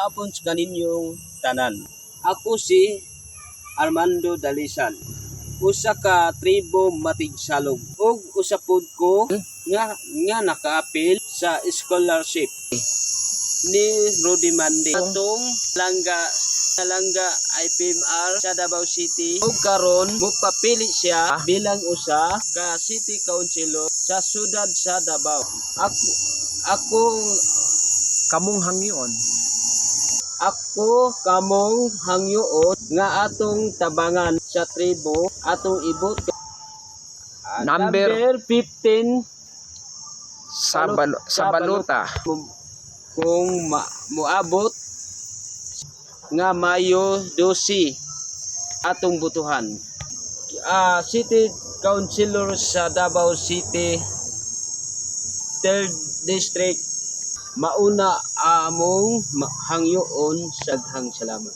hapon sa kaninyong tanan. Ako si Armando Dalisan, usa ka tribo matigsalog ug usa pod ko nga nakaapil sa scholarship ni Rudy Mande atong langga IPMR sa Davao City ug karon mupapili siya bilang usa ka city councilor sa siyudad sa Davao. Ako Kamong hangyoon. Ako kamong hangyoon nga atong tabangan sa tribo atong ibot. Number 15 sa baluta. Kung moabot nga Mayo 12 atong butuhan. City Councilor sa Davao City 3rd District, mauna among hangyoon. Saghang salamat.